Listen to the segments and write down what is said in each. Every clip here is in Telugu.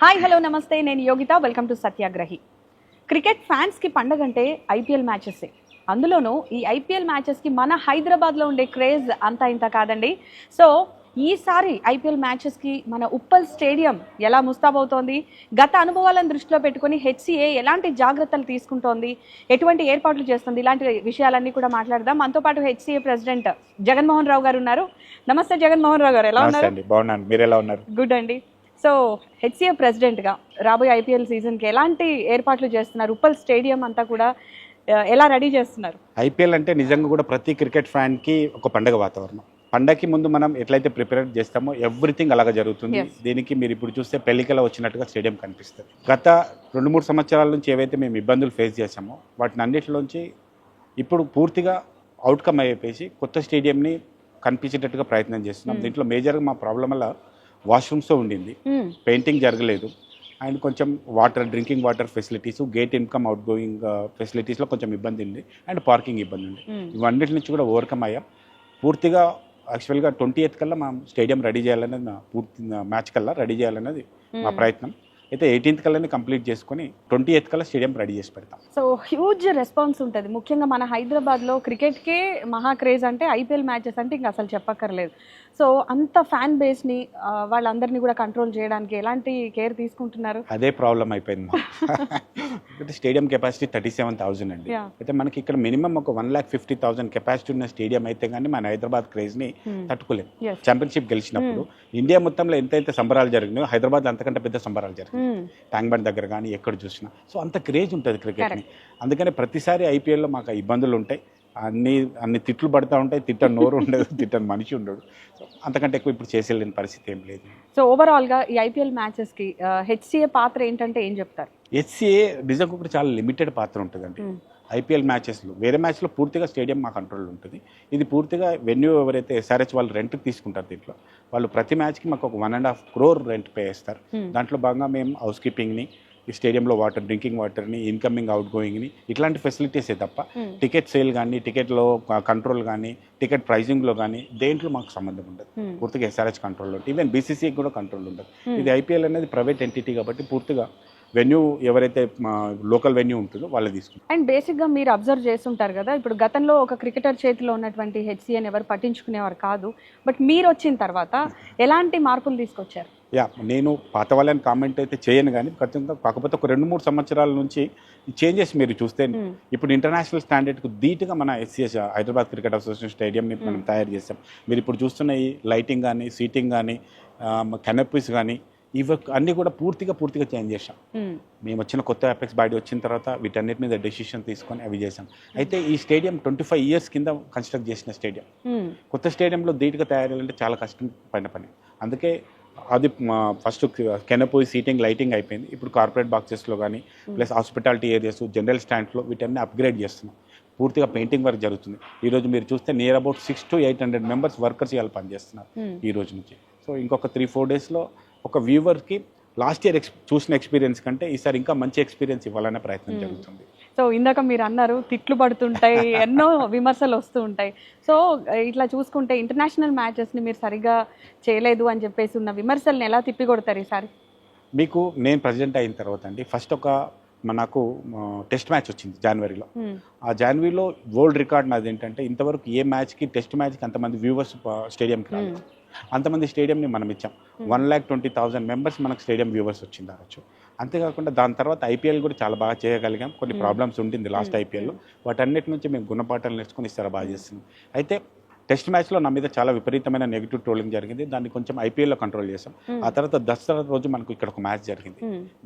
హాయ్ హలో నమస్తే, నేను Yogitha. Welcome to Satyagrahi. Cricket ఫ్యాన్స్కి పండగ అంటే ఐపీఎల్ మ్యాచెసే. అందులోనూ ఈ ఐపీఎల్ మ్యాచెస్కి మన హైదరాబాద్లో ఉండే క్రేజ్ అంతా ఇంత కాదండి. సో ఈసారి ఐపీఎల్ మ్యాచెస్కి మన ఉప్పల్ స్టేడియం ఎలా ముస్తాబవుతోంది, గత అనుభవాలను దృష్టిలో పెట్టుకుని హెచ్సిఏ ఎలాంటి జాగ్రత్తలు తీసుకుంటోంది, ఎటువంటి ఏర్పాట్లు చేస్తుంది, ఇలాంటి విషయాలన్నీ కూడా మాట్లాడదాం. మనతో పాటు హెచ్సిఏ ప్రెసిడెంట్ జగన్మోహన్ రావు గారు ఉన్నారు. నమస్తే జగన్మోహన్ రావు గారు, ఎలా ఉన్నారు? బాగున్నాను, మీరు ఎలా ఉన్నారు? గుడ్ అండి. సో హెచ్సిఏ ప్రెసిడెంట్గా రాబోయే ఐపీఎల్ సీజన్కి ఎలాంటి ఏర్పాట్లు చేస్తున్నారు? ఉప్పల్ స్టేడియం అంతా కూడా ఎలా రెడీ చేస్తున్నారు? ఐపీఎల్ అంటే నిజంగా కూడా ప్రతి క్రికెట్ ఫ్యాన్కి ఒక పండగ వాతావరణం. పండగకి ముందు మనం ఎట్లయితే ప్రిపేర్ చేస్తామో ఎవ్రీథింగ్ అలాగా జరుగుతుంది. దీనికి మీరు ఇప్పుడు చూస్తే పెళ్లికల వచ్చినట్టుగా స్టేడియం కనిపిస్తుంది. గత 2-3 సంవత్సరాల నుంచి ఏవైతే మేము ఇబ్బందులు ఫేస్ చేసామో వాటిని అన్నిటిలోంచి ఇప్పుడు పూర్తిగా అవుట్కమ్ అయిపోయి కొత్త స్టేడియంని కనిపించేటట్టుగా ప్రయత్నం చేస్తున్నాం. దీంట్లో మేజర్గా మా ప్రాబ్లం వల్ల వాష్రూమ్స్తో ఉండింది, పెయింటింగ్ జరగలేదు, అండ్ కొంచెం drinking water facilities, gate income out going ఫెసిలిటీస్లో కొంచెం ఇబ్బంది ఉంది, అండ్ పార్కింగ్ ఇబ్బంది ఉంది. ఇవన్నిటి నుంచి కూడా ఓవర్కమ్ అయ్యాం. పూర్తిగా యాక్చువల్గా 28th కల్లా మా స్టేడియం రెడీ చేయాలనేది, పూర్తి మ్యాచ్ కల్లా రెడీ చేయాలనేది మా ప్రయత్నం. అయితే 18th కల్లానే కంప్లీట్ చేసుకొని 28th కల్లా స్టేడియం రెడీ చేసి పెడతాం. సో హ్యూజ్ రెస్పాన్స్ ఉంటుంది. ముఖ్యంగా మన హైదరాబాద్లో క్రికెట్కే మహా క్రేజ్ అంటే ఐపీఎల్ మ్యాచెస్ అంటే ఇంకా అసలు చెప్పక్కర్లేదు. సో అంత ఫ్యాన్ బేస్ని వాళ్ళందరినీ కూడా కంట్రోల్ చేయడానికి ఎలాంటి కేర్ తీసుకుంటున్నారు? అదే ప్రాబ్లం అయిపోయింది. స్టేడియం కెపాసిటీ 37,000 అండి. అయితే మనకి ఇక్కడ మినిమం ఒక 1,50,000 కెపాసిటీ ఉన్న స్టేడియం అయితే కానీ మన హైదరాబాద్ క్రేజ్ని తట్టుకోలేము. ఛాంపియన్షిప్ గెలిచినప్పుడు ఇండియా మొత్తంలో ఎంతైతే సంబరాలు జరిగినాయో హైదరాబాద్ అంతకంటే పెద్ద సంబరాలు జరిగాయి. ట్యాంక్ బండ్ దగ్గర కానీ ఎక్కడ చూసినా. సో అంత క్రేజ్ ఉంటుంది క్రికెట్ని. అందుకనే ప్రతిసారి ఐపీఎల్లో మాకు ఇబ్బందులు ఉంటాయి, అన్ని తిట్లు పడుతూ ఉంటాయి. తిట్టని నోరు ఉండదు, తిట్టని మనిషి ఉండడు. సో అంతకంటే ఎక్కువ ఇప్పుడు చేసేలేని పరిస్థితి ఏం లేదు. సో ఓవరాల్గా ఈ ఐపీఎల్ మ్యాచెస్కి హెచ్సిఏ పాత్ర ఏంటంటే ఏం చెప్తారు? హెచ్సిఏ నిజంగా కూడా చాలా లిమిటెడ్ పాత్ర ఉంటుందండి. ఐపీఎల్ మ్యాచెస్లో వేరే మ్యాచ్లో పూర్తిగా స్టేడియం మా కంట్రోల్లో ఉంటుంది. ఇది పూర్తిగా వెన్యూ ఎవరైతే ఎస్ఆర్హెచ్ వాళ్ళు రెంట్కి తీసుకుంటారు, దీంట్లో వాళ్ళు ప్రతి మ్యాచ్కి మాకు ఒక 1.5 crore రెంట్ పే చేస్తారు. దాంట్లో భాగంగా మేము హౌస్ కీపింగ్ని, ఈ స్టేడియంలో డ్రింకింగ్ వాటర్ని, ఇన్కమింగ్ అవుట్ గోయింగ్ని, ఇట్లాంటి ఫెసిలిటీసే తప్ప టికెట్ సేల్ కానీ, టికెట్లో కంట్రోల్ కానీ, టికెట్ ప్రైజింగ్లో కానీ దేంట్లో మాకు సంబంధం ఉండదు. పూర్తిగా ఎస్ఆర్హెచ్ కంట్రోల్లో ఉంటుంది. ఈవెన్ బీసీసీకి కూడా కంట్రోల్ ఉండదు. ఇది ఐపీఎల్ అనేది ప్రైవేట్ ఎంటిటీ కాబట్టి పూర్తిగా వెన్యూ ఎవరైతే లోకల్ వెన్యూ ఉంటుందో వాళ్ళు తీసుకుంటారు. అండ్ బేసిక్గా మీరు అబ్జర్వ్ చేస్తుంటారు కదా, ఇప్పుడు గతంలో ఒక క్రికెటర్ చేతిలో ఉన్నటువంటి హెచ్సిఏని ఎవరు పట్టించుకునేవారు కాదు. బట్ మీరు వచ్చిన తర్వాత ఎలాంటి మార్పులు తీసుకొచ్చారు? నేను పాత వాళ్ళని కామెంట్ అయితే చేయను, కానీ కాకపోతే ఒక 2-3 సంవత్సరాల నుంచి ఈ చేంజెస్ మీరు చూస్తే ఇప్పుడు ఇంటర్నేషనల్ స్టాండర్డ్కు ధీటుగా మన ఎస్సీఎస్ హైదరాబాద్ క్రికెట్ అసోసియేషన్ స్టేడియంని మనం తయారు చేస్తాం. మీరు ఇప్పుడు చూస్తున్న ఈ లైటింగ్ కానీ, సీటింగ్ కానీ, కెనపీస్ కానీ, ఇవి అన్నీ కూడా పూర్తిగా చేంజ్ చేసాం. మేము వచ్చిన కొత్త అపెక్స్ బాడీ వచ్చిన తర్వాత వీటన్నిటి మీద డెసిషన్ తీసుకొని అవి చేసాం. అయితే ఈ స్టేడియం 25 years కింద కన్స్ట్రక్ట్ చేసిన స్టేడియం. కొత్త స్టేడియంలో ధీటుగా తయారయ్యాలంటే చాలా కష్టం పడిన పని. అందుకే అది ఫస్ట్ కెనపోయి సీటింగ్, లైటింగ్ అయిపోయింది. ఇప్పుడు కార్పొరేట్ బాక్సెస్లో కానీ, ప్లస్ హాస్పిటాలిటీ ఏరియాస్, జనరల్ స్టాండ్స్లో వీటన్ని అప్గ్రేడ్ చేస్తున్నాం. పూర్తిగా పెయింటింగ్ వర్క్ జరుగుతుంది. ఈరోజు మీరు చూస్తే near about 600 to 800 members workers ఇవాళ పనిచేస్తున్నారు ఈ రోజు నుంచి. సో ఇంకొక 3-4 daysలో ఒక వ్యూవర్కి లాస్ట్ ఇయర్ చూసిన ఎక్స్పీరియన్స్ కంటే ఈసారి ఇంకా మంచి ఎక్స్పీరియన్స్ ఇవ్వాలనే ప్రయత్నం జరుగుతుంది. సో ఇందాక మీరు అన్నారు తిట్లు పడుతుంటాయి, ఎన్నో విమర్శలు వస్తూ ఉంటాయి. సో ఇట్లా చూసుకుంటే ఇంటర్నేషనల్ మ్యాచెస్ని మీరు సరిగా చేయలేదు అని చెప్పేసి ఉన్న విమర్శల్ని ఎలా తిప్పికొడతారు ఈసారి? మీకు నేను ప్రెసిడెంట్ అయిన తర్వాత అండి, ఫస్ట్ నాకు టెస్ట్ మ్యాచ్ వచ్చింది జనవరిలో. ఆ జనవరిలో వరల్డ్ రికార్డ్ నాది ఏంటంటే ఇంతవరకు ఏ మ్యాచ్కి, టెస్ట్ మ్యాచ్కి అంతమంది వ్యూవర్స్ స్టేడియంకి రాలేదు. అంతమంది స్టేడియంని మనం ఇచ్చాం. 1,20,000 members మనకు స్టేడియం వ్యూవర్స్ వచ్చింది రావచ్చు. అంతేకాకుండా దాని తర్వాత ఐపీఎల్ కూడా చాలా బాగా చేయగలిగాం. కొన్ని ప్రాబ్లమ్స్ ఉండింది లాస్ట్ ఐపీఎల్లో, వాటన్నిటి నుంచి మేము గుణపాఠాలు నేర్చుకుని ఇస్తారా బాగా చేస్తున్నాం. అయితే టెస్ట్ మ్యాచ్లో నా మీద చాలా విపరీతమైన నెగిటివ్ ట్రోలింగ్ జరిగింది. దాన్ని కొంచెం ఐపీఎల్లో కంట్రోల్ చేసాం. ఆ తర్వాత దసరా రోజు మనకు ఇక్కడ ఒక మ్యాచ్ జరిగింది.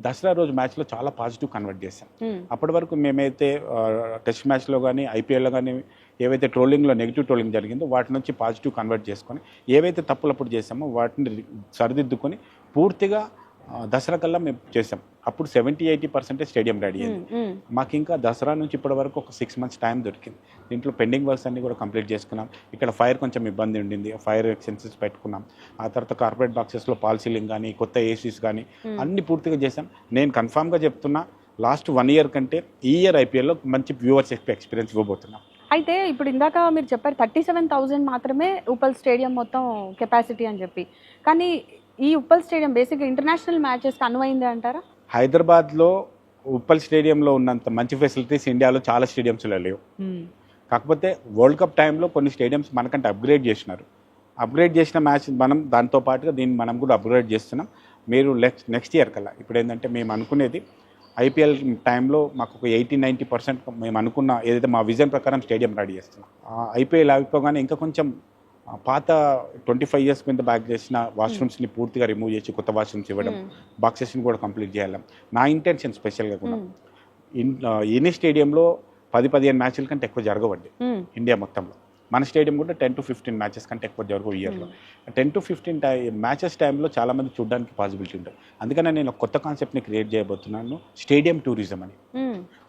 దసరా రోజు మ్యాచ్లో చాలా పాజిటివ్ కన్వర్ట్ చేసాం. అప్పటి వరకు మేమైతే టెస్ట్ మ్యాచ్లో కానీ, ఐపీఎల్లో కానీ ఏవైతే ట్రోలింగ్లో నెగిటివ్ ట్రోలింగ్ జరిగిందో వాటి నుంచి పాజిటివ్ కన్వర్ట్ చేసుకొని ఏవైతే తప్పులు అప్పుడు చేసామో వాటిని సరిదిద్దుకొని పూర్తిగా దసరా కల్లా మేము చేసాం. అప్పుడు 70-80% స్టేడియం రెడీ అయింది. మాకు ఇంకా దసరా నుంచి ఇప్పటి వరకు ఒక 6 months టైం దొరికింది. దీంట్లో పెండింగ్ వర్క్స్ అన్ని కూడా కంప్లీట్ చేసుకున్నాం. ఇక్కడ ఫైర్ కొంచెం ఇబ్బంది ఉండింది, ఫైర్ ఎక్స్టెన్సెస్ పెట్టుకున్నాం. ఆ తర్వాత కార్పొరేట్ బాక్సెస్లో పాల్ సీలింగ్ కానీ, కొత్త ఏసీస్ కానీ అన్ని పూర్తిగా చేసాం. నేను కన్ఫామ్గా చెప్తున్నా, లాస్ట్ 1 year కంటే ఈ ఇయర్ ఐపీఎల్లో మంచి వ్యూవర్స్ ఎక్స్పీరియన్స్ ఇవ్వబోతున్నాం. అయితే ఇప్పుడు ఇందాక మీరు చెప్పారు 37,000 మాత్రమే ఉప్పల్ స్టేడియం మొత్తం కెపాసిటీ అని చెప్పి, కానీ ఈ ఉప్పల్ స్టేడియం బేసిక్గా ఇంటర్నేషనల్ మ్యాచెస్కి అనువైంది అంటారా? హైదరాబాద్లో ఉప్పల్ స్టేడియంలో ఉన్నంత మంచి ఫెసిలిటీస్ ఇండియాలో చాలా స్టేడియంస్లో లేవు. కాకపోతే వరల్డ్ కప్ టైంలో కొన్ని స్టేడియంస్ మనకంటే అప్గ్రేడ్ చేసినారు. అప్గ్రేడ్ చేసిన మ్యాచ్ మనం దాంతో పాటుగా దీన్ని మనం కూడా అప్గ్రేడ్ చేస్తున్నాం. మీరు నెక్స్ట్ ఇయర్ కల్లా ఇప్పుడు ఏంటంటే మేము అనుకునేది ఐపీఎల్ టైంలో మాకు ఒక 80-90% మేము అనుకున్న ఏదైతే మా విజన్ ప్రకారం స్టేడియం రెడీ చేస్తున్నాం. ఐపీఎల్ అయిపోగానే ఇంకా కొంచెం పాత 25 years కింద బ్యాక్ చేసిన వాష్రూమ్స్ని పూర్తిగా రిమూవ్ చేసి కొత్త వాష్రూమ్స్ ఇవ్వడం, బాక్సెస్ని కూడా కంప్లీట్ చేయాలి. నా ఇంటెన్షన్ స్పెషల్గా కూడా ఎన్ని స్టేడియంలో 10-15 మ్యాచ్ల కంటే ఎక్కువ జరగవండి ఇండియా మొత్తంలో. మన స్టేడియం కూడా 10-15 మ్యాచెస్ కంటే ఎక్కువ జరగవు ఇయర్లో. 10-15 మ్యాచెస్ టైంలో చాలామంది చూడడానికి పాసిబిలిటీ ఉంటుంది. అందుకనే నేను ఒక కొత్త కాన్సెప్ట్ని క్రియేట్ చేయబోతున్నాను, స్టేడియం టూరిజం అని.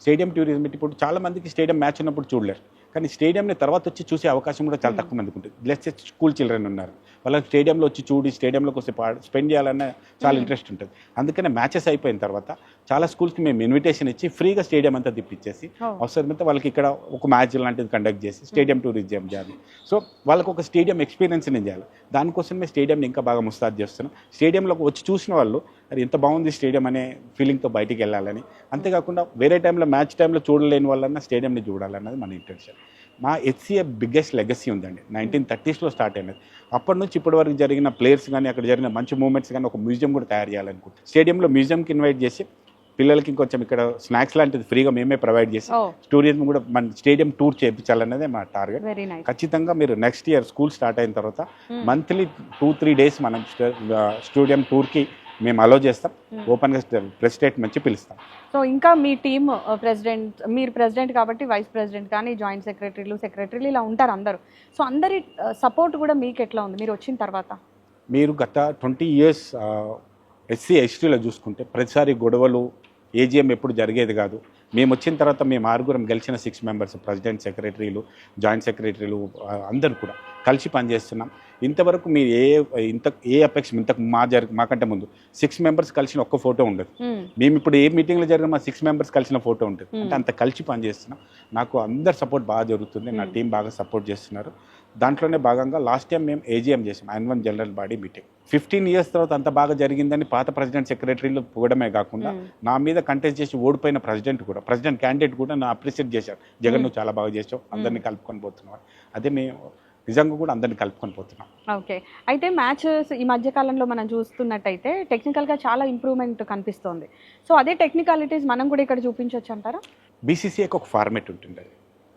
స్టేడియం టూరిజం ఇప్పుడు చాలా మందికి స్టేడియం మ్యాచ్ ఉన్నప్పుడు చూడలేరు, కానీ స్టేడియంని తర్వాత వచ్చి చూసే అవకాశం కూడా చాలా తక్కువ మందికి ఉంటుంది. లెట్స్ సే స్కూల్ చిల్డ్రన్ ఉన్నారు, వాళ్ళకి స్టేడియంలో వచ్చి చూడి స్టేడియంలోకి వస్తే స్పెండ్ చేయాలన్న చాలా ఇంట్రెస్ట్ ఉంటుంది. అందుకనే మ్యాచెస్ అయిపోయిన తర్వాత చాలా స్కూల్స్కి మేము ఇన్విటేషన్ ఇచ్చి ఫ్రీగా స్టేడియం అంతా తిప్పించేసి అవసరమైతే వాళ్ళకి ఇక్కడ ఒక మ్యాచ్ లాంటిది కండక్ట్ చేసి స్టేడియం టూరిజం చేయాలి. సో వాళ్ళకి ఒక స్టేడియం ఎక్స్పీరియన్స్ నేను చేయాలి. దానికోసమే స్టేడియంని ఇంకా బాగా ముస్తాదు చేస్తున్నాం. స్టేడియంలోకి వచ్చి చూసిన వాళ్ళు అది ఎంత బాగుంది స్టేడియం అనే ఫీలింగ్తో బయటికి వెళ్ళాలని, అంతేకాకుండా వేరే టైంలో మ్యాచ్ టైంలో చూడలేని వాళ్ళన్నా స్టేడియంని చూడాలన్నది మన ఇంటెన్షన్. మా హెచ్సిఏ బిగ్గెస్ట్ లెగసీ ఉందండి. 1930s స్టార్ట్ అయినది. అప్పటి నుంచి ఇప్పటి వరకు జరిగిన ప్లేయర్స్ కానీ అక్కడ జరిగిన మంచి మూమెంట్స్ కానీ ఒక మ్యూజియం కూడా తయారు చేయాలనుకుంటున్నాం. స్టేడియంలో మ్యూజియంకి ఇన్వైట్ చేసి పిల్లలకి ఇంకొంచెం ఇక్కడ స్నాక్స్ లాంటిది ఫ్రీగా మేమే ప్రొవైడ్ చేసి టూరిజం కూడా మన స్టేడియం టూర్ చేయించాలన్నదే మా టార్గెట్. ఖచ్చితంగా మీరు నెక్స్ట్ ఇయర్ స్కూల్ స్టార్ట్ అయిన తర్వాత మంత్లీ 2-3 days మనం స్టేడియం టూర్కి మేము అలో చేస్తాం. ఓపెన్గా ప్రెస్ స్టేట్మెంట్ పిలుస్తాం. సో ఇంకా మీ టీమ్ ప్రెసిడెంట్, మీరు ప్రెసిడెంట్ కాబట్టి వైస్ ప్రెసిడెంట్ కానీ జాయింట్ సెక్రటరీలు ఇలా ఉంటారు అందరూ. సో అందరి సపోర్ట్ కూడా మీకు ఎట్లా ఉంది మీరు వచ్చిన తర్వాత? మీరు గత 20 years ఎస్సీ ఎస్టీలో చూసుకుంటే ప్రతిసారి గొడవలు, ఏజీఎం ఎప్పుడు జరిగేది కాదు. మేము వచ్చిన తర్వాత మేము 6 గెలిచిన 6 members ప్రెసిడెంట్, సెక్రటరీలు, జాయింట్ సెక్రటరీలు అందరూ కూడా కలిసి పనిచేస్తున్నాం. ఇంతవరకు మీరు ఏ అపెక్స్ మాకంటే ముందు 6 members కలిసిన ఒక్క ఫోటో ఉండదు. మేము ఇప్పుడు ఏ మీటింగ్లో జరిగిన మా 6 members కలిసిన ఫోటో ఉంటుంది. అంటే అంత కలిసి పనిచేస్తున్నాం. నాకు అందరు సపోర్ట్ బాగా జరుగుతుంది. నా టీం బాగా సపోర్ట్ చేస్తున్నారు. దాంట్లోనే భాగంగా లాస్ట్ టైం మేము ఏజీఎం చేసాం, annual general body meeting. 15 years తర్వాత అంత బాగా జరిగిందని పాత ప్రెసిడెంట్, సెక్రటరీలు పోవడమే కాకుండా నా మీద కంటెస్ట్ చేసి ఓడిపోయిన ప్రెసిడెంట్ క్యాండిడేట్ కూడా నా అప్రిషియేట్ చేశారు. జగన్ నువ్వు చాలా బాగా చేసావు, అందరినీ కలుపుకొని పోతున్నావు. అదే మేము నిజంగా కూడా అందరినీ కలుపుకొని పోతున్నాం. ఓకే, అయితే మ్యాచెస్ ఈ మధ్య కాలంలో మనం చూస్తున్నట్టయితే టెక్నికల్గా చాలా ఇంప్రూవ్మెంట్ కనిపిస్తోంది. సో అదే టెక్నికాలిటీస్ మనం కూడా ఇక్కడ చూపించవచ్చు అంటారా? బీసీసీఐకి ఒక ఫార్మేట్ ఉంటుంది.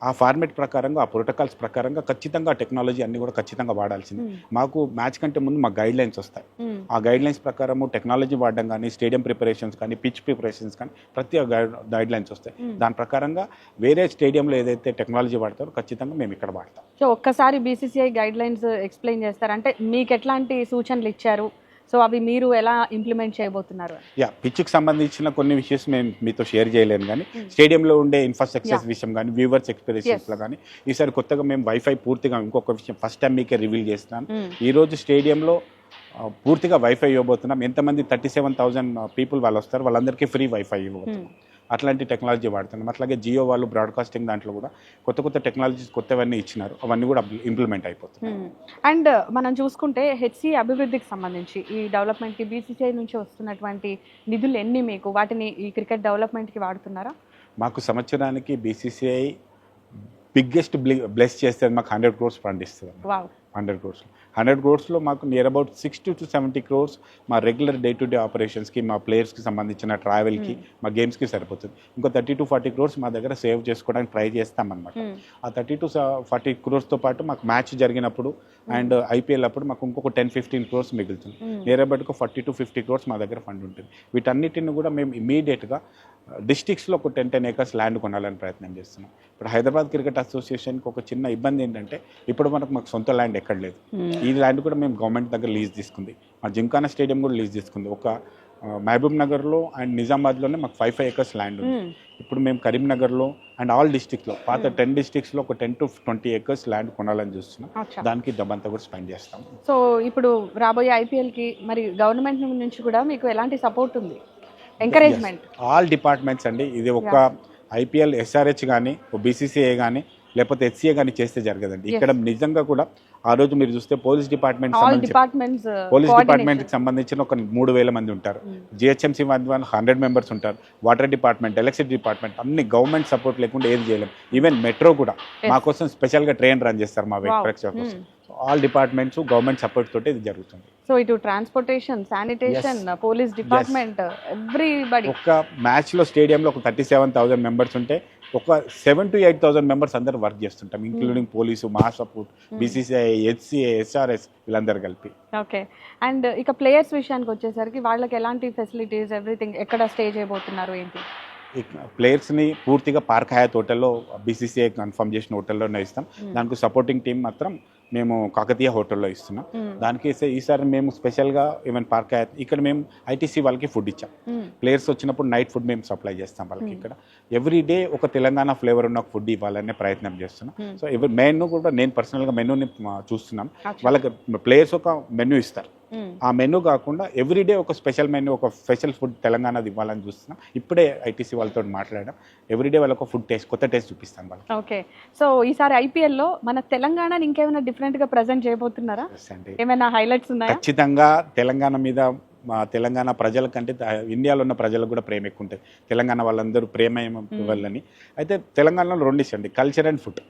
ఆ ఫార్మేట్ ప్రకారంగా, ఆ ప్రోటోకాల్స్ ప్రకారంగా ఖచ్చితంగా టెక్నాలజీ అన్ని కూడా ఖచ్చితంగా వాడాల్సింది. మాకు మ్యాచ్ కంటే ముందు మాకు గైడ్ లైన్స్ వస్తాయి. ఆ గైడ్ లైన్స్ ప్రకారము టెక్నాలజీ వాడడం కానీ, స్టేడియం ప్రిపరేషన్స్ కానీ, పిచ్ ప్రిపరేషన్స్ కానీ ప్రతి గైడ్ లైన్స్ వస్తాయి. దాని ప్రకారంగా వేరే స్టేడియంలో ఏదైతే టెక్నాలజీ వాడతారో ఖచ్చితంగా మేము ఇక్కడ వాడతాం. సో ఒక్కసారి బీసీసీఐ గైడ్ లైన్స్ ఎక్స్ప్లెయిన్ చేస్తారంటే మీకు ఎట్లాంటి సూచనలు ఇచ్చారు? సో అవి మీరు ఎలా ఇంప్లిమెంట్ చేయబోతున్నారు? పిచ్కి సంబంధించిన కొన్ని విషయస్ మేము మీతో షేర్ చేయలేను, కానీ స్టేడియంలో ఉండే ఇన్ఫ్రాస్ట్రక్చర్స్ విషయం కానీ, వ్యూవర్స్ ఎక్స్పీరియన్స్లో కానీ ఈసారి కొత్తగా మేము వైఫై పూర్తిగా, ఇంకొక విషయం ఫస్ట్ టైం మీకే రివీల్ చేస్తున్నాను. ఈరోజు స్టేడియంలో పూర్తిగా వైఫై ఇవ్వబోతున్నాం. ఎంతమంది 37,000 people వాళ్ళు వస్తారు, వాళ్ళందరికీ ఫ్రీ వైఫై ఇవ్వబోతున్నాం. అట్లాంటి టెక్నాలజీ వాడుతున్నాం. అట్లాగే జియో వాళ్ళు బ్రాడ్కాస్టింగ్ దాంట్లో కూడా కొత్త టెక్నాలజీస్ కొత్తవన్నీ ఇచ్చినారు. అవన్నీ కూడా ఇంప్లిమెంట్ అయిపోతున్నాయి. అండ్ మనం చూసుకుంటే హెచ్సి అభివృద్ధికి సంబంధించి ఈ డెవలప్మెంట్కి బీసీసీఐ నుంచి వస్తున్నటువంటి నిధులు ఎన్ని, మీకు వాటిని ఈ క్రికెట్ డెవలప్మెంట్కి వాడుతున్నారా? మాకు సంవత్సరానికి బీసీసీఐ బిగ్గెస్ట్ బ్లెస్ చేస్తే మాకు 100 crores ఫండ్ ఇస్తుంది. 100 crores మాకు నియర్ అబౌట్ 60 to 70 crores మా రెగ్యులర్ డే టు డే ఆపరేషన్స్కి, మా ప్లేయర్స్కి సంబంధించిన ట్రావెల్కి, మా గేమ్స్కి సరిపోతుంది. ఇంకో 30 to 40 crores మా దగ్గర సేవ్ చేసుకోవడానికి ట్రై చేస్తామన్నమాట. ఆ 30 to 40 crores పాటు మాకు మ్యాచ్ జరిగినప్పుడు అండ్ ఐపీఎల్ అప్పుడు మాకు ఇంకొక 10-15 crores మిగులుతుంది. నియర్ అబౌట్ 40 to 50 crores మా దగ్గర ఫండ్ ఉంటుంది. వీటన్నిటిని కూడా మేము ఇమీడియట్గా డిస్ట్రిక్ట్స్లో ఒక 10 acres ల్యాండ్ కొనాలని ప్రయత్నం చేస్తున్నాం. ఇప్పుడు హైదరాబాద్ క్రికెట్ అసోసియేషన్కి ఒక చిన్న ఇబ్బంది ఏంటంటే ఇప్పుడు మాకు సొంత ల్యాండ్ ఎక్కడ లేదు. ఈ ల్యాండ్ కూడా మేము గవర్నమెంట్ దగ్గర లీజ్ తీసుకుంది. మా జింకానా స్టేడియం కూడా లీజ్ తీసుకుంది. ఒక మహబూబ్ నగర్లో అండ్ నిజామాబాద్లోనే మాకు 5 acres ల్యాండ్ ఉంది. ఇప్పుడు మేము కరీంనగర్లో అండ్ ఆల్ డిస్ట్రిక్ట్స్లో పాత 10 districtsలో ఒక 10 to 20 acres ల్యాండ్ కొనాలని చూస్తున్నాం. దానికి డబ్బంతా కూడా స్పెండ్ చేస్తాం. సో ఇప్పుడు రాబోయే ఐపీఎల్కి మరి గవర్నమెంట్ నుంచి కూడా మీకు ఎలాంటి సపోర్ట్ ఉంది, ఎంకరేజ్మెంట్? ఆల్ డిపార్ట్మెంట్స్ అండి. ఇది ఒక ఐపీఎల్, ఎస్ఆర్హెచ్ కానీ, బీసీసీఐ కానీ, లేకపోతే హెచ్సిఏ కానీ చేస్తే జరగదండి. ఇక్కడ నిజంగా కూడా ఆ రోజు మీరు చూస్తే పోలీస్ డిపార్ట్మెంట్ పోలీస్ డిపార్ట్మెంట్కి సంబంధించిన ఒక 3,000 మంది ఉంటారు, జిహెచ్ఎంసీ 100 మెంబర్స్ ఉంటారు, వాటర్ డిపార్ట్మెంట్, ఎలక్ట్రిసిటీ డిపార్ట్మెంట్, అన్ని గవర్నమెంట్ సపోర్ట్ లేకుండా ఏది చేయలేం. ఈవెన్ మెట్రో కూడా మా కోసం స్పెషల్గా ట్రైన్ రన్ చేస్తారు మా ప్రేక్షకుల కోసం. ఆల్ డిపార్ట్మెంట్స్ గవర్నమెంట్ సపోర్ట్ తోటి ఇది జరుగుతుంది. సో ఇటు transportation, sanitation, police department, everybody. ఒక మ్యాచ్లో స్టేడియంలో ఒక 37,000 మెంబర్స్ ఉంటే ఒక 7,000 to 8,000 మెంబర్స్ అందరూ వర్క్ చేస్తుంటాం, ఇంక్లూడింగ్ పోలీసు, మా సపోర్ట్, బీసీసీఐ, హెచ్సిఏ, ఎస్ఆర్ఎస్ వీళ్ళందరూ కలిపి. ఓకే. అండ్ ఇక ప్లేయర్స్ విషయానికి వచ్చేసరికి వాళ్ళకి ఎలాంటి ఫెసిలిటీస్, ఎవ్రీథింగ్ ఎక్కడ స్టే చేయబోతున్నారు ఏంటి? ప్లేయర్స్ని పూర్తిగా పార్క్ హయాత్ హోటల్లో బీసీసీఐ కన్ఫర్మ్ చేసిన హోటల్లోనే ఇస్తాం. దానికి సపోర్టింగ్ టీం మాత్రం మేము కాకతీయ హోటల్లో ఇస్తున్నాం. దానికి ఈసారి మేము స్పెషల్గా ఈవెన్ పార్క్ హయాత్ ఇక్కడ మేము ఐటీసీ వాళ్ళకి ఫుడ్ ఇచ్చాం. ప్లేయర్స్ వచ్చినప్పుడు నైట్ ఫుడ్ మేము సప్లై చేస్తాం వాళ్ళకి. ఇక్కడ ఎవ్రీ డే ఒక తెలంగాణ ఫ్లేవర్ ఉన్న ఫుడ్ ఇవ్వాలనే ప్రయత్నం చేస్తున్నాం. సో మెనూ కూడా నేను పర్సనల్గా మెనూని చూస్తున్నాం. వాళ్ళకి ప్లేయర్స్ ఒక మెనూ ఇస్తారు, ఆ మెనూ కాకుండా ఎవ్రీడే ఒక స్పెషల్ మెనూ, ఒక స్పెషల్ ఫుడ్ తెలంగాణది ఇవ్వాలని చూస్తున్నాం. ఇప్పుడే ఐటీసీ వాళ్ళతో మాట్లాడడం, ఎవ్రీడే వాళ్ళకి ఫుడ్ టేస్ట్, కొత్త టేస్ట్ చూపిస్తాం వాళ్ళకి. ఓకే. సో ఈసారి ఐపీఎల్లో మన తెలంగాణని ఇంకేమైనా డిఫరెంట్ గా ప్రెజెంట్ చేయబోతున్నారా? ఏమైనా హైలైట్స్ ఉన్నాయా? ఖచ్చితంగా తెలంగాణ మీద మా తెలంగాణ ప్రజల కంటే ఇండియాలో ఉన్న ప్రజలకు కూడా ప్రేమ ఎక్కువ ఉంటుంది. తెలంగాణ వాళ్ళందరూ ప్రేమ వాళ్ళని. అయితే తెలంగాణలో 2 ఇష్టండి, కల్చర్ అండ్ ఫుడ్.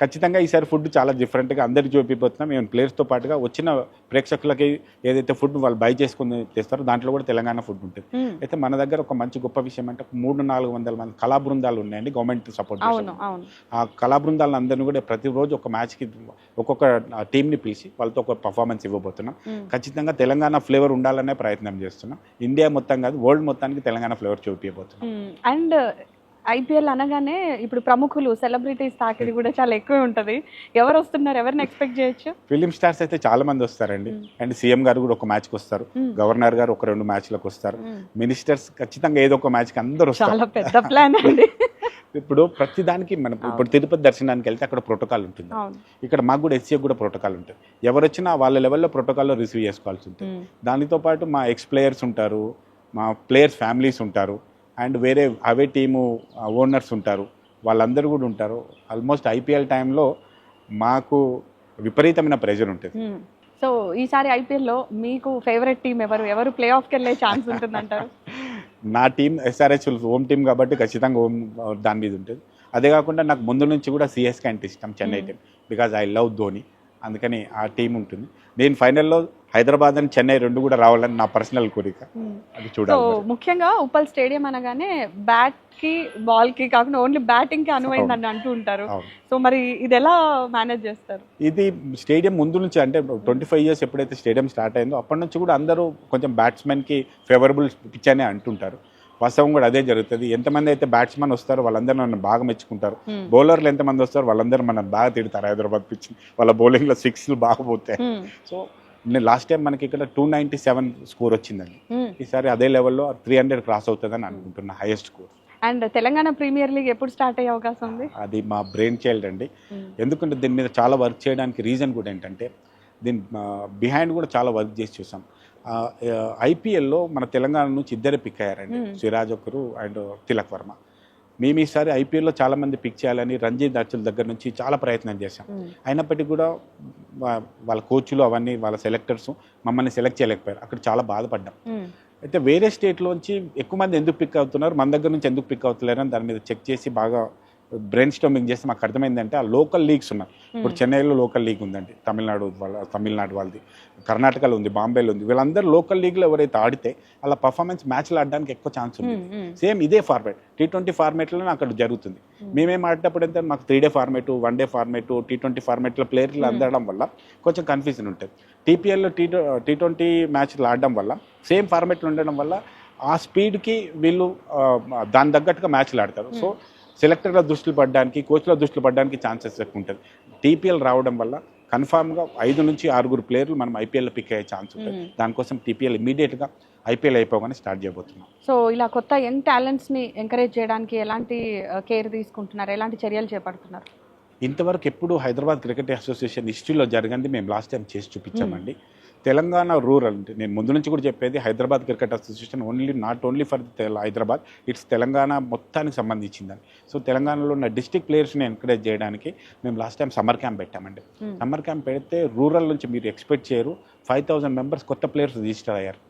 ఖచ్చితంగా ఈసారి ఫుడ్ చాలా డిఫరెంట్గా అందరికి చూపిపోతున్నాం. మేము ప్లేయర్స్తో పాటుగా వచ్చిన ప్రేక్షకులకి ఏదైతే ఫుడ్ వాళ్ళు బై చేసుకుని తెస్తారో దాంట్లో కూడా తెలంగాణ ఫుడ్ ఉంటుంది. అయితే మన దగ్గర ఒక మంచి గొప్ప విషయం అంటే 300-400 మంది కళా బృందాలు ఉన్నాయండి గవర్నమెంట్ సపోర్ట్. ఆ కళా బృందాలను అందరినీ కూడా ప్రతిరోజు ఒక మ్యాచ్కి ఒక్కొక్క టీంని పిలిచి వాళ్ళతో ఒక పర్ఫార్మెన్స్ ఇవ్వబోతున్నాం. ఖచ్చితంగా తెలంగాణ ఫ్లేవర్ ఉండాలనే ప్రయత్నం చేస్తున్నాం. ఇండియా మొత్తం కాదు, వరల్డ్ మొత్తానికి తెలంగాణ ఫ్లేవర్ చూపించబోతున్నాం. అండ్ ఐపీఎల్ అనగానే ఇప్పుడు ప్రముఖులు, సెలబ్రిటీస్ తాకిడి కూడా చాలా ఎక్కువ ఉంటుంది. ఎవరు వస్తున్నారు, ఎవరిని ఎక్స్పెక్ట్ చేయొచ్చు? ఫిలిం స్టార్స్ అయితే చాలా మంది వస్తారండి. అండ్ సీఎం గారు కూడా ఒక మ్యాచ్కి వస్తారు, గవర్నర్ గారు ఒక 2 మ్యాచ్లకు వస్తారు, మినిస్టర్స్ ఖచ్చితంగా ఏదో ఒక మ్యాచ్కి అందరూ వస్తారు. చాలా పెద్ద ప్లాన్ అండి. ఇప్పుడు ప్రతి దానికి మనం ఇప్పుడు తిరుపతి దర్శనానికి వెళ్తే అక్కడ ప్రోటోకాల్ ఉంటుంది, ఇక్కడ మాకు కూడా హెచ్సిఏ కూడా ప్రోటోకాల్ ఉంటుంది. ఎవరు వచ్చినా వాళ్ళ లెవెల్లో ప్రోటోకాల్లో రిసీవ్ చేసుకోవాల్సి ఉంటుంది. దానితో పాటు మా ఎక్స్ ప్లేయర్స్ ఉంటారు, మా ప్లేయర్స్ ఫ్యామిలీస్ ఉంటారు, అండ్ వేరే అవే టీము ఓనర్స్ ఉంటారు, వాళ్ళందరూ కూడా ఉంటారు. ఆల్మోస్ట్ ఐపీఎల్ టైంలో మాకు విపరీతమైన ప్రెషర్ ఉంటుంది. సో ఈసారి ఐపీఎల్లో మీకు ఫేవరెట్ టీం ఎవరు ప్లే ఆఫ్కి వెళ్ళే ఛాన్స్ ఉంటుందంటారు? నా టీం ఎస్ఆర్హెచ్ హోమ్ టీం కాబట్టి ఖచ్చితంగా హోమ్ దాని మీద ఉంటుంది. అదే కాకుండా నాకు ముందు నుంచి కూడా సిఎస్కే అంటే ఇష్టం, Chennai team, because I love Dhoni. అందుకని ఆ టీం ఉంటుంది. నేను ఫైనల్లో హైదరాబాద్ అని చెన్నై 2 కూడా రావాలని నా పర్సనల్ కోరిక. అది చూడాలి. సో ముఖ్యంగా ఉప్పల్ స్టేడియం అనగానే బ్యాట్ కి బాల్ కి కాకుండా ఓన్లీ బ్యాటింగ్ కి అనువైందని అంటూ ఉంటారు. సో మరి ఇది ఎలా మేనేజ్ చేస్తారు? ఇది స్టేడియం ముందు నుంచి అంటే 25 years ఎప్పుడైతే స్టేడియం స్టార్ట్ అయిందో అప్పటి నుంచి కూడా అందరూ కొంచెం బ్యాట్స్మెన్ కి ఫేవరబుల్ పిచ్ అనే అంటుంటారు. వాస్తవం కూడా అదే జరుగుతుంది. ఎంతమంది అయితే బ్యాట్స్మెన్ వస్తారో వాళ్ళందరూ నన్ను బాగా మెచ్చుకుంటారు. బౌలర్లు ఎంతమంది వస్తారో వాళ్ళందరూ మనం బాగా తిడతారు. హైదరాబాద్ పిచ్ వాళ్ళ బౌలింగ్లో 6 బాగా పోతాయి. సో లాస్ట్ టైం మనకి ఇక్కడ 297 స్కోర్ వచ్చిందండి. ఈసారి అదే లెవెల్లో 300 క్రాస్ అవుతుందని అనుకుంటున్నా, highest score. And Telangana premier league ఎప్పుడు స్టార్ట్ అయ్యే అవకాశం ఉంది? అది మా బ్రెయిన్ చైల్డ్ అండి. ఎందుకంటే దీని మీద చాలా వర్క్ చేయడానికి రీజన్ కూడా ఏంటంటే దీని బిహైండ్ కూడా చాలా వర్క్ చేసి చూసాం. ఐపీఎల్లో మన తెలంగాణ నుంచి 2 పిక్ అయ్యారండి, సిరాజ్ ఒకరు అండ్ తిలక్ వర్మ. మేము ఈసారి ఐపీఎల్లో చాలామంది పిక్ చేయాలని రంజీ దర్శుల దగ్గర నుంచి చాలా ప్రయత్నం చేశాం. అయినప్పటికీ కూడా వాళ్ళ కోచ్లు అవన్నీ వాళ్ళ సెలెక్టర్స్ మమ్మల్ని సెలెక్ట్ చేయలేకపోయారు. అక్కడ చాలా బాధపడ్డాం. అయితే వేరే స్టేట్లోంచి ఎక్కువ మంది ఎందుకు పిక్ అవుతున్నారు, మన దగ్గర నుంచి ఎందుకు పిక్ అవుతలేరు అని దాని మీద చెక్ చేసి బాగా బ్రెయిన్ స్టార్మింగ్ చేస్తే మాకు అర్థమైందంటే ఆ లోకల్ లీగ్స్ ఉన్నాయి. ఇప్పుడు చెన్నైలో లోకల్ లీగ్ ఉందండి, తమిళనాడు వాళ్ళది, కర్ణాటకలో ఉంది, బాంబేలో ఉంది. వీళ్ళందరూ లోకల్ లీగ్లో ఎవరైతే ఆడితే అలా పర్ఫార్మెన్స్ మ్యాచ్లు ఆడడానికి ఎక్కువ ఛాన్స్ ఉంది. సేమ్ ఇదే ఫార్మేట్ T20 ఫార్మేట్లోనే అక్కడ జరుగుతుంది. మేమేం ఆడేటప్పుడు అయితే మాకు 3 day format, 1 day format, T20 ఫార్మేట్లో ప్లేయర్లు అందడం వల్ల కొంచెం కన్ఫ్యూజన్ ఉంటుంది. టీపీఎల్లో T20 మ్యాచ్లు ఆడడం వల్ల సేమ్ ఫార్మేట్లు ఉండడం వల్ల ఆ స్పీడ్కి వీళ్ళు దాని తగ్గట్టుగా మ్యాచ్లు ఆడతారు. సో సెలెక్టర్ల దృష్టిలో పడడానికి, కోచ్ల దృష్టిలో పడడానికి ఛాన్సెస్ ఎక్కువ ఉంటుంది. టీపీఎల్ రావడం వల్ల కన్ఫామ్గా 5 నుంచి 6 ప్లేయర్లు మనం ఐపీఎల్లో పిక్ అయ్యే ఛాన్స్ ఉంటుంది. దానికోసం టీపీఎల్ ఇమీడియట్గా ఐపీఎల్ అయిపోగానే స్టార్ట్ చేయబోతున్నాం. సో ఇలా కొత్త యంగ్ టాలెంట్స్ని ఎంకరేజ్ చేయడానికి ఎలాంటి కేర్ తీసుకుంటున్నారు, ఎలాంటి చర్యలు చేపడుతున్నారు? ఇంతవరకు ఎప్పుడు హైదరాబాద్ క్రికెట్ అసోసియేషన్ హిస్టరీలో జరగండి మేము లాస్ట్ టైం చేసి చూపించామండి. తెలంగాణ రూరల్ అంటే నేను ముందు నుంచి కూడా చెప్పేది Hyderabad cricket association not only for Hyderabad, it's Telangana మొత్తానికి సంబంధించిందని. సో తెలంగాణలో ఉన్న డిస్ట్రిక్ట్ ప్లేయర్స్ని ఎంకరేజ్ చేయడానికి మేము లాస్ట్ టైం సమ్మర్ క్యాంప్ పెట్టామండి. సమ్మర్ క్యాంప్ పెడితే రూరల్ నుంచి మీరు ఎక్స్పెక్ట్ చేయరు 5,000 మెంబర్స్ కొత్త ప్లేయర్స్ రిజిస్టర్ అయ్యారు.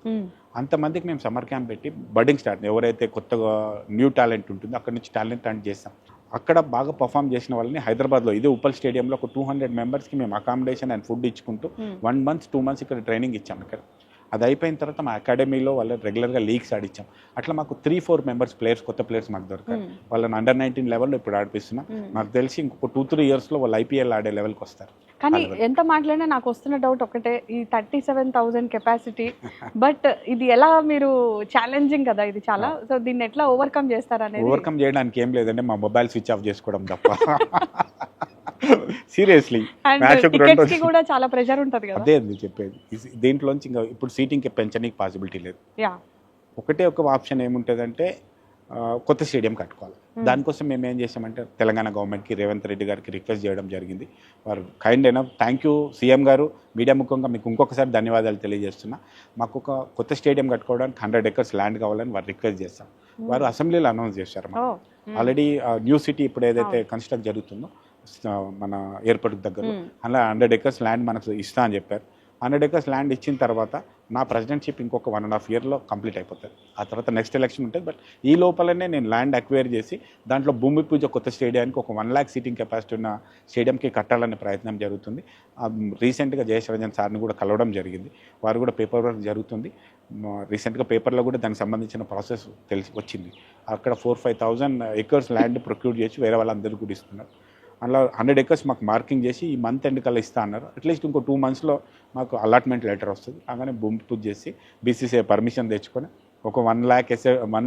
అంతమందికి మేము సమ్మర్ క్యాంప్ పెట్టి బడ్డింగ్ స్టార్ట్, ఎవరైతే కొత్తగా న్యూ టాలెంట్ ఉంటుందో అక్కడ నుంచి టాలెంట్ అండ్ చేస్తాం. అక్కడ బాగా పర్ఫామ్ చేసిన వాళ్ళని హైదరాబాద్లో ఇదే ఉప్పల్ స్టేడియంలో ఒక 200 మెంబర్స్కి మేము అకామిడేషన్ అండ్ ఫుడ్ ఇచ్చుకుంటూ 1 month 2 months ఇక్కడ ట్రైనింగ్ ఇచ్చాం. ఇక్కడ అది అయిపోయిన తర్వాత మా అకాడమీలో వాళ్ళు రెగ్యులర్గా లీగ్స్ ఆడిచ్చాం. అట్లా మాకు 3-4 మెంబర్స్ ప్లేయర్స్, కొత్త ప్లేయర్స్ మాకు దొరికారు. వాళ్ళని అండర్ 19 లెవెల్లో ఇప్పుడు ఆడిపిస్తున్నాం. నాకు తెలిసి ఇంకొక 2-3 yearsలో వాళ్ళు IPL ఆడే లెవెల్కి వస్తారు. కానీ ఎంత మాట్లాడినా నాకు వస్తున్న డౌట్ ఒకటే, ఈ 37,000 కెపాసిటీ బట్ ఇది ఎలా మీరు ఛాలెంజింగ్ కదా ఇది చాలా, సో దీన్ని ఎట్లా ఓవర్కమ్ చేస్తారనేది. ఓవర్కమ్ చేయడానికి ఏం లేదంటే మా మొబైల్ స్విచ్ ఆఫ్ చేసుకోవడం తప్ప. సీరియస్లీ టికెట్స్ కి కూడా చాలా ప్రెషర్ ఉంటుంది కదా. అదే అండి చెప్పేది. దీంట్లోంచి ఇంకా ఇప్పుడు సీటింగ్కి పెంచడానికి పాసిబిలిటీ లేదు. ఒకటే ఒక ఆప్షన్ ఏముంటుందంటే కొత్త స్టేడియం కట్టుకోవాలి. దానికోసం మేము ఏం చేసామంటే తెలంగాణ గవర్నమెంట్కి, రేవంత్ రెడ్డి గారికి రిక్వెస్ట్ చేయడం జరిగింది. వారు కైండ్ అయినా థ్యాంక్ యూ సీఎం గారు, మీడియా ముఖంగా మీకు ఇంకొకసారి ధన్యవాదాలు తెలియజేస్తున్నా. మాకు ఒక కొత్త స్టేడియం కట్టుకోవడానికి 100 acres ల్యాండ్ కావాలని వారు రిక్వెస్ట్ చేస్తాం. వారు అసెంబ్లీలో అనౌన్స్ చేశారు. ఆల్రెడీ న్యూ సిటీ ఇప్పుడు ఏదైతే కన్స్ట్రక్ట్ జరుగుతుందో మన ఎయిర్పోర్ట్ దగ్గర అలా 100 acres ల్యాండ్ మనకు ఇస్తా అని చెప్పారు. 100 acres ల్యాండ్ ఇచ్చిన తర్వాత నా ప్రెసిడెంట్షిప్ ఇంకొక 1.5 yearలో కంప్లీట్ అయిపోతుంది. ఆ తర్వాత నెక్స్ట్ ఎలక్షన్ ఉంటుంది. బట్ ఈ లోపలనే నేను ల్యాండ్ అక్వైర్ చేసి దాంట్లో భూమి పూజ కొత్త స్టేడియానికి ఒక 1 lakh సీటింగ్ కెపాసిటీ ఉన్న స్టేడియంకి కట్టాలనే ప్రయత్నం జరుగుతుంది. రీసెంట్గా జయేష్ రంజన్ సార్ని కూడా కలవడం జరిగింది. వారు కూడా పేపర్ వర్క్ జరుగుతుంది. రీసెంట్గా పేపర్లో కూడా దానికి సంబంధించిన ప్రాసెస్ తెలిసి వచ్చింది. అక్కడ 4-5,000 acres ల్యాండ్ ప్రొక్యూర్ చేసి వేరే వాళ్ళందరూ కూడా ఇస్తున్నారు. అలా 100 acres మాకు మార్కింగ్ చేసి ఈ మంత్ ఎండ్ కల్లా ఇస్తా అన్నారు. అట్లీస్ట్ ఇంకో 2 monthsలో మాకు అలాట్మెంట్ లెటర్ వస్తుంది. అలానే భూమి పూజ చేసి BCCI పర్మిషన్ తెచ్చుకొని ఒక 1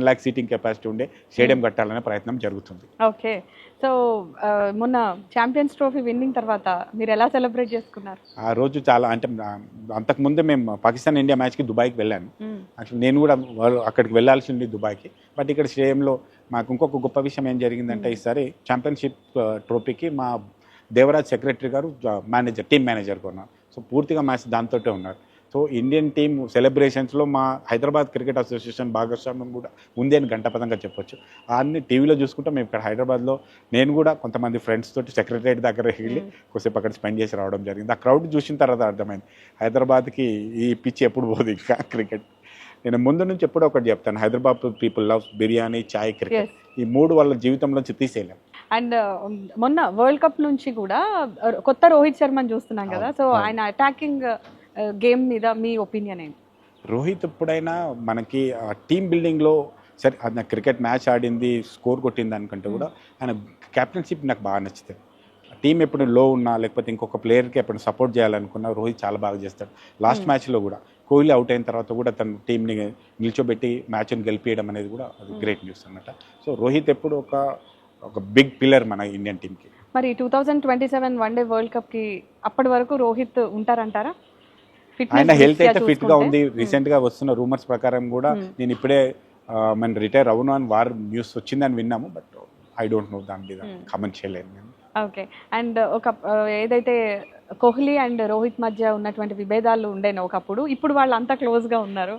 lakh సీటింగ్ కెపాసిటీ ఉండే స్టేడియం కట్టాలనే ప్రయత్నం జరుగుతుంది. ఓకే, సో మొన్న ఛాంపియన్స్ ట్రోఫీ విన్నింగ్ తర్వాత మీరు ఎలా సెలబ్రేట్ చేసుకున్నారు? ఆ రోజు చాలా అంటే అంతకుముందే మేము పాకిస్తాన్ ఇండియా మ్యాచ్కి దుబాయ్కి వెళ్ళాను. అసలు నేను కూడా అక్కడికి వెళ్ళాల్సి ఉంది దుబాయ్కి. బట్ ఇక్కడ స్టేడియంలో మాకు ఇంకొక గొప్ప విషయం ఏం జరిగిందంటే ఈసారి ఛాంపియన్షిప్ ట్రోఫీకి మా దేవరాజ్ సెక్రటరీ గారు టీమ్ మేనేజర్గా ఉన్నారు. సో పూర్తిగా మ్యాచ్ దాంతో ఉన్నారు. సో ఇండియన్ టీమ్ సెలబ్రేషన్స్లో మా హైదరాబాద్ క్రికెట్ అసోసియేషన్ భాగస్వామ్యం కూడా ఉంది అని గంటపదంగా చెప్పొచ్చు. అన్ని టీవీలో చూసుకుంటే మేము ఇక్కడ హైదరాబాద్లో నేను కూడా కొంతమంది ఫ్రెండ్స్ తోటి సెక్రటరియట్ దగ్గర వెళ్ళి కొద్దిసేపు అక్కడ స్పెండ్ చేసి రావడం జరిగింది. ఆ క్రౌడ్ చూసిన తర్వాత అర్థమైంది హైదరాబాద్కి ఈ పిచ్ ఎప్పుడు పోదు ఇంకా క్రికెట్. నేను ముందు నుంచి ఎప్పుడో ఒకటి చెప్తాను, హైదరాబాద్ పీపుల్ లవ్ బిర్యానీ, చాయ్, క్రికెట్. ఈ 3 వాళ్ళ జీవితంలోంచి తీసేయలేం. అండ్ మొన్న వరల్డ్ కప్ నుంచి కూడా కొత్త రోహిత్ శర్మని చూస్తున్నాం కదా, సో ఆయన అటాకింగ్ గేమ్ మీద మీ ఒపీనియన్ ఏంటి? రోహిత్ ఎప్పుడైనా మనకి టీమ్ బిల్డింగ్లో సరే అది నాకు క్రికెట్ మ్యాచ్ ఆడింది, స్కోర్ కొట్టింది అనుకుంటే కూడా ఆయన క్యాప్టెన్షిప్ నాకు బాగా నచ్చుతుంది. టీం ఎప్పుడు లో ఉన్నా లేకపోతే ఇంకొక ప్లేయర్కి ఎప్పుడు సపోర్ట్ చేయాలనుకున్నా రోహిత్ చాలా బాగా చేస్తాడు. లాస్ట్ మ్యాచ్లో కూడా కోహ్లీ అవుట్ అయిన తర్వాత కూడా తన టీంని నిల్చోబెట్టి మ్యాచ్ని గెలిపించడం అనేది కూడా అది గ్రేట్ న్యూస్ అన్నమాట. సో రోహిత్ ఎప్పుడు ఒక బిగ్ పిల్లర్ మన ఇండియన్ టీంకి. మరి 2027 వన్డే వరల్డ్ కప్కి అప్పటి వరకు రోహిత్ ఉంటారంటారా? ఆయన హెల్త్ అయితే ఫిట్గా ఉంది. రీసెంట్గా వస్తున్న రూమర్స్ ప్రకారం కూడా నేను ఇప్పుడే మన రిటైర్ అవును అని వారు న్యూస్ వచ్చిందని విన్నాము. బట్ ఐ డోంట్ నో, దాని మీద కామెంట్ చేయలేను నేను. ఓకే, అండ్ ఒక ఏదైతే కోహ్లీ అండ్ రోహిత్ మధ్య ఉన్నటువంటి విభేదాలు ఉండేనో ఒకప్పుడు, ఇప్పుడు వాళ్ళు అంతా క్లోజ్ గా ఉన్నారు.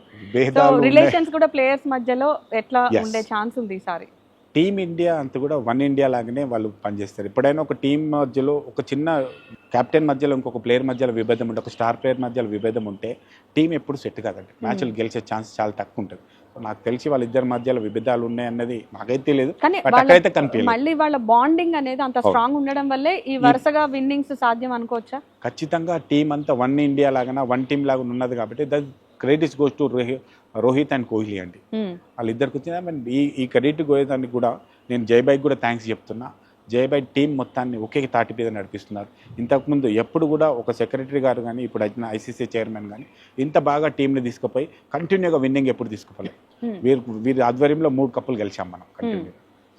రిలేషన్స్ కూడా ప్లేయర్స్ మధ్యలో ఎట్లా ఉండే ఛాన్స్ ఉంది ఈసారి? టీమ్ ఇండియా అంతా కూడా వన్ ఇండియా లాగానే వాళ్ళు పనిచేస్తారు. ఎప్పుడైనా ఒక టీం మధ్యలో ఒక చిన్న కెప్టెన్ మధ్యలో ఇంకొక ప్లేయర్ మధ్యలో విభేదం ఉంటే, ఒక స్టార్ ప్లేయర్ మధ్యలో విభేదం ఉంటే టీం ఎప్పుడు సెట్ కాదండి. మ్యాచ్లు గెలిచే ఛాన్స్ చాలా తక్కువ ఉంటుంది. నాకు తెలిసి వాళ్ళిద్దరి మధ్యలో విభేదాలు ఉన్నాయి అన్నది నాకైతే తెలియదు, అక్కడైతే కనిపించలేదు. మళ్ళీ వాళ్ళ బాండింగ్ అనేది అంత స్ట్రాంగ్ ఉండడం వల్లే ఈ వరుసగా విన్నింగ్స్ సాధ్యం అనుకోవచ్చా? ఖచ్చితంగా టీం అంతా వన్ ఇండియా లాగా వన్ టీం లాగా ఉన్నది కాబట్టి credits goes to Rohit and Kohli అండి. వాళ్ళిద్దరికి వచ్చిన ఈ క్రెడిట్ గోయేదానికి కూడా నేను జైబాయ్కి కూడా థ్యాంక్స్ చెప్తున్నా. జైబాయ్ టీం మొత్తాన్ని ఒకే తాటి మీద నడిపిస్తున్నారు. ఇంతకుముందు ఎప్పుడు కూడా ఒక సెక్రటరీ గారు కానీ ఇప్పుడు వచ్చిన ICC చైర్మన్ కానీ ఇంత బాగా టీంని తీసుకుపోయి కంటిన్యూగా విన్నింగ్ ఎప్పుడు తీసుకోలేదు. వీరి ఆధ్వర్యంలో 3 కప్పులు గెలిచాం మనం కంటిన్యూ.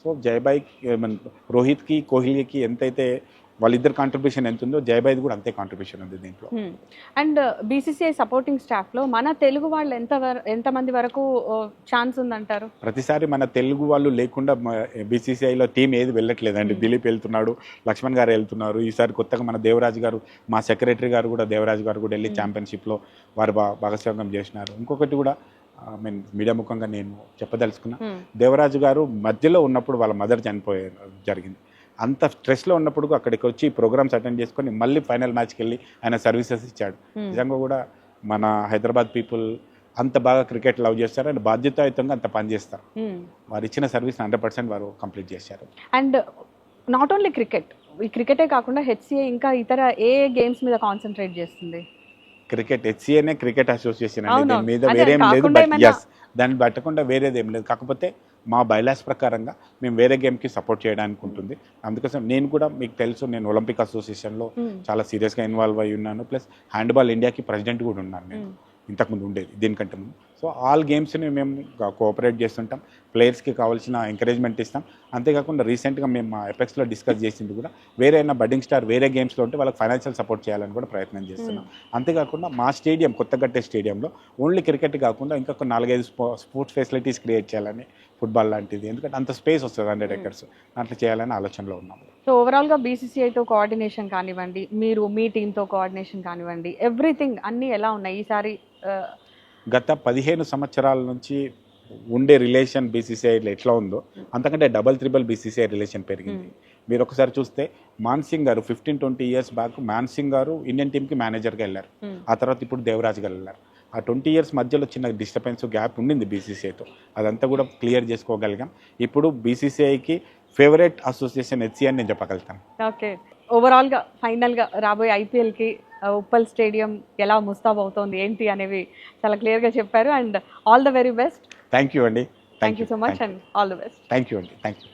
సో జైబాయ్ రోహిత్కి కోహ్లీకి ఎంతైతే వాళ్ళిద్దరు కాంట్రిబ్యూషన్ ఎంత ఉందో జయబాయిది కూడా అంతే కాంట్రిబ్యూషన్ ఉంది దీంట్లో. అండ్ బీసీసీఐ సపోర్టింగ్ స్టాఫ్లో మన తెలుగు వాళ్ళు ఎంతమంది వరకు ఛాన్స్ ఉందంటారు? ప్రతిసారి మన తెలుగు వాళ్ళు లేకుండా బీసీసీఐలో టీం ఏది వెళ్ళట్లేదండి. దిలీప్ వెళ్తున్నాడు, లక్ష్మణ్ గారు వెళ్తున్నారు. ఈసారి కొత్తగా మన దేవరాజు గారు, మా సెక్రటరీ గారు కూడా దేవరాజు గారు కూడా వెళ్ళి ఛాంపియన్షిప్లో వారు భాగస్వామ్యం చేసినారు. ఇంకొకటి కూడా మీడియా ముఖంగా నేను చెప్పదలుచుకున్నా, దేవరాజు గారు మధ్యలో ఉన్నప్పుడు వాళ్ళ మదర్ చనిపోయారు జరిగింది. అంత స్ట్రెస్లో ఉన్నప్పుడు అక్కడికి వచ్చి ప్రోగ్రామ్స్ అటెండ్ చేసుకొని మళ్ళీ ఫైనల్ మ్యాచ్కి వెళ్ళి ఆయన సర్వీసెస్ ఇచ్చాడు. నిజంగా కూడా మన హైదరాబాద్ పీపుల్ అంత బాగా క్రికెట్ లవ్ చేస్తారు అండ్ బాధ్యతాయుతంగా అంత పనిచేస్తారు. వారు ఇచ్చిన సర్వీస్ 100% వారు కంప్లీట్ చేశారు. అండ్ నాట్ ఓన్లీ క్రికెట్, ఈ క్రికెటే కాకుండా హెచ్సిఏ ఇంకా ఇతర ఏ గేమ్స్ మీద కాన్సన్ట్రేట్ చేస్తుంది? క్రికెట్ హెచ్సిఏనే క్రికెట్ అసోసియేషన్ అండి. దీని మీద వేరేం లేదు. బట్ ఎస్, దాన్ని పట్టకుండా వేరేది ఏం లేదు. కాకపోతే మా బైలాస్ ప్రకారంగా మేము వేరే గేమ్కి సపోర్ట్ చేయడానికి ఉంటుంది. అందుకోసం నేను కూడా మీకు తెలుసు, నేను ఒలింపిక్ అసోసియేషన్లో చాలా సీరియస్గా ఇన్వాల్వ్ అయి ఉన్నాను. ప్లస్ హ్యాండ్బాల్ ఇండియాకి ప్రెసిడెంట్ కూడా ఉన్నాను నేను, ఇంతకుముందు ఉండేది దీనికంటే ముందు. సో ఆల్ గేమ్స్ని మేము కోఆపరేట్ చేస్తుంటాం, ప్లేయర్స్కి కావాల్సిన ఎంకరేజ్మెంట్ ఇస్తాం. అంతేకాకుండా రీసెంట్గా మేము మా ఎపెక్స్లో డిస్కస్ చేసింది కూడా వేరే అయినా బడ్డింగ్ స్టార్ వేరే గేమ్స్లో ఉంటే వాళ్ళకి ఫైనాన్షియల్ సపోర్ట్ చేయాలని కూడా ప్రయత్నం చేస్తున్నాం. అంతేకాకుండా మా స్టేడియం కొత్తగట్టే స్టేడియంలో ఓన్లీ క్రికెట్ కాకుండా ఇంకా 4-5 స్పోర్ట్స్ ఫెసిలిటీస్ క్రియేట్ చేయాలని, ఫుట్బాల్ లాంటిది, ఎందుకంటే అంత స్పేస్ వస్తుంది 100 acres, అట్లా చేయాలని ఆలోచనలో ఉన్నాం. సో ఓవరాల్గా బీసీసీఐతో కోఆర్డినేషన్ కానివ్వండి, మీరు మీ టీంతో కోఆర్డినేషన్ కానివ్వండి, ఎవ్రీథింగ్ అన్నీ ఎలా ఉన్నాయి ఈసారి? గత 15 సంవత్సరాల నుంచి ఉండే రిలేషన్ బీసీసీఐలో ఎట్లా ఉందో అంతకంటే డబల్ బీసీసీఐ రిలేషన్ పెరిగింది. మీరు ఒకసారి చూస్తే మాన్సింగ్ గారు 15-20 years బ్యాక్ మాన్సింగ్ గారు ఇండియన్ టీంకి మేనేజర్గా వెళ్ళారు. ఆ తర్వాత ఇప్పుడు దేవరాజ్ గారు వెళ్ళారు. ఆ 20 years మధ్యలో చిన్న డిస్టర్బెన్స్ గ్యాప్ ఉండింది బీసీసీఐతో, అదంతా కూడా క్లియర్ చేసుకోగలిగాం. ఇప్పుడు బీసీసీఐకి ఫేవరెట్ అసోసియేషన్ హెచ్సిఏ అని నేను చెప్పగలుగుతాను. ఓకే, ఓవరాల్గా ఫైనల్గా రాబోయే ఐపీఎల్కి ఉప్పల్ స్టేడియం ఎలా ముస్తాబ్ అవుతోంది ఏంటి అనేవి చాలా క్లియర్గా చెప్పారు. And all the very best. Thank you అండి. Thank you so much and all the best. Thank you అండి. Thank you.